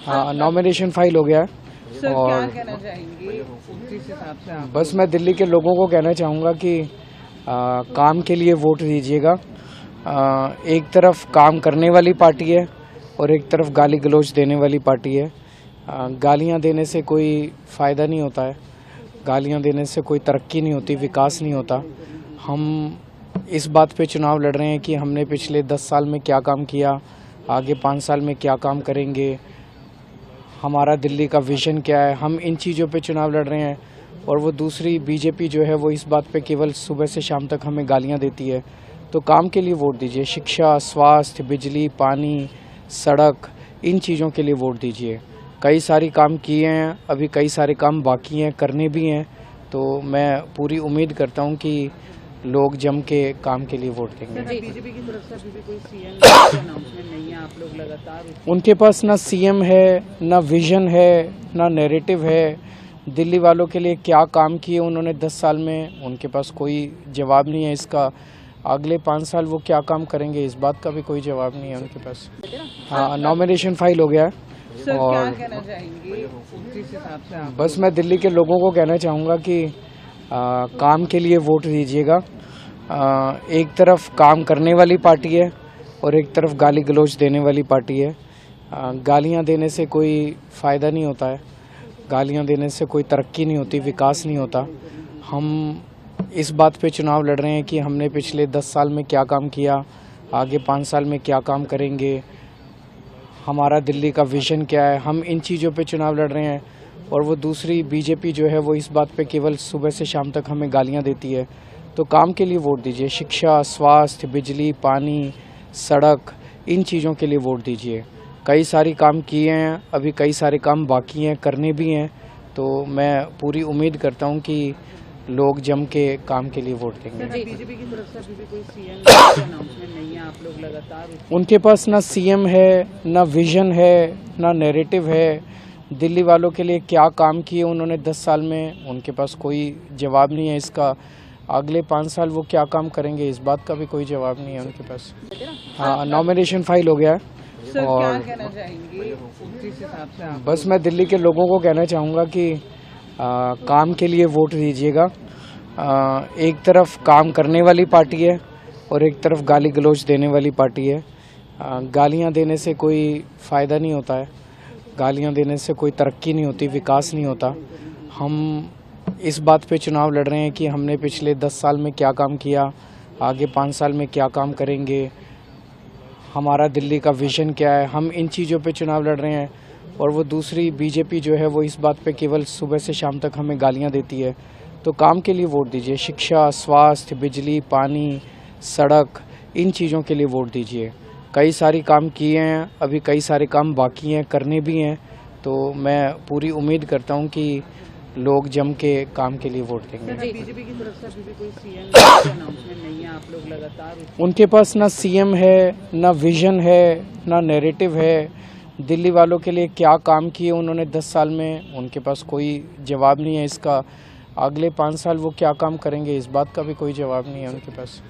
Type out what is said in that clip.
हाँ, nomination file हो गया है। सर और क्या कहना चाहेंगे जिस हिसाब से आप बस मैं दिल्ली के लोगों को कहना चाहूँगा कि काम के लिए वोट दीजिएगा। एक तरफ काम करने वाली पार्टी है और एक तरफ गाली गलौज देने वाली पार्टी है। गालियाँ देने से कोई फ़ायदा नहीं होता है, गालियाँ देने से कोई तरक्की नहीं होती, विकास नहीं होता। हम इस बात पे चुनाव लड़ रहे हैं कि हमने पिछले 10 साल में क्या काम किया, आगे 5 साल में क्या काम करेंगे, हमारा दिल्ली का विजन क्या है। हम इन चीज़ों पे चुनाव लड़ रहे हैं। और वो दूसरी बीजेपी जो है वो इस बात पे केवल सुबह से शाम तक हमें गालियां देती है। तो काम के लिए वोट दीजिए। शिक्षा, स्वास्थ्य, बिजली, पानी, सड़क, इन चीज़ों के लिए वोट दीजिए। कई सारी काम किए हैं, अभी कई सारे काम बाकी हैं, करने भी हैं। तो मैं पूरी उम्मीद करता हूं कि लोग जम के काम के लिए वोट देंगे। बीजेपी की तरफ से अभी भी कोई सीएम अनाउंसमेंट नहीं है, आप लोग लगातार उनके पास ना सीएम है, ना विजन है, ना नैरेटिव है। दिल्ली वालों के लिए क्या काम किए उन्होंने 10 साल में, उनके पास कोई जवाब नहीं है इसका। अगले 5 साल वो क्या काम करेंगे, इस बात का भी कोई जवाब नहीं है उनके पास। हाँ, नॉमिनेशन फाइल हो गया है। सर क्या और कहना चाहेंगे जिस हिसाब से आप बस मैं दिल्ली के लोगों को कहना चाहूँगा कि काम के लिए वोट दीजिएगा। एक तरफ काम करने वाली पार्टी है और एक तरफ गाली गलौज देने वाली पार्टी है। गालियाँ देने से कोई फ़ायदा नहीं होता है, गालियाँ देने से कोई तरक्की नहीं होती, विकास नहीं होता। हम इस बात पे चुनाव लड़ रहे हैं कि हमने पिछले 10 साल में क्या काम किया, आगे 5 साल में क्या काम करेंगे, हमारा दिल्ली का विजन क्या है। हम इन चीज़ों पे चुनाव लड़ रहे हैं। और वो दूसरी बीजेपी जो है वो इस बात पे केवल सुबह से शाम तक हमें गालियाँ देती है। तो काम के लिए वोट दीजिए। शिक्षा, स्वास्थ्य, बिजली, पानी, सड़क, इन चीज़ों के लिए वोट दीजिए। कई सारी काम किए हैं, अभी कई सारे काम बाकी हैं, करने भी हैं। तो मैं पूरी उम्मीद करता हूं कि लोग जम के काम के लिए वोट देंगे। बीजेपी की तरफ से अभी भी कोई सीएम अनाउंसमेंट नहीं है, आप लोग लगातार उनके पास ना सीएम है, ना विजन है, ना नैरेटिव है। दिल्ली वालों के लिए क्या काम किए उन्होंने 10 साल में, उनके पास कोई जवाब नहीं है इसका। अगले 5 साल वो क्या काम करेंगे, इस बात का भी कोई जवाब नहीं है उनके पास। हाँ, नॉमिनेशन फाइल हो गया है। सर और क्या कहना चाहेंगे जिस हिसाब से आप बस मैं दिल्ली के लोगों को कहना चाहूँगा कि काम के लिए वोट दीजिएगा। एक तरफ काम करने वाली पार्टी है और एक तरफ गाली गलौज देने वाली पार्टी है। गालियाँ देने से कोई फ़ायदा नहीं होता है, गालियाँ देने से कोई तरक्की नहीं होती, विकास नहीं होता। हम इस बात पे चुनाव लड़ रहे हैं कि हमने पिछले 10 साल में क्या काम किया, आगे 5 साल में क्या काम करेंगे, हमारा दिल्ली का विजन क्या है। हम इन चीज़ों पे चुनाव लड़ रहे हैं। और वो दूसरी बीजेपी जो है वो इस बात पे केवल सुबह से शाम तक हमें गालियाँ देती है। तो काम के लिए वोट दीजिए। शिक्षा, स्वास्थ्य, बिजली, पानी, सड़क, इन चीज़ों के लिए वोट दीजिए। कई सारी काम किए हैं, अभी कई सारे काम बाकी हैं, करने भी हैं। तो मैं पूरी उम्मीद करता हूँ कि लोग जम के काम के लिए वोट देंगे। बीजेपी की तरफ से अभी भी कोई सीएम अनाउंसमेंट नहीं है, आप लोग लगातार उनके पास ना सीएम है, ना विजन है, ना नैरेटिव है। दिल्ली वालों के लिए क्या काम किए उन्होंने 10 साल में, उनके पास कोई जवाब नहीं है इसका। अगले 5 साल वो क्या काम करेंगे, इस बात का भी कोई जवाब नहीं है उनके पास।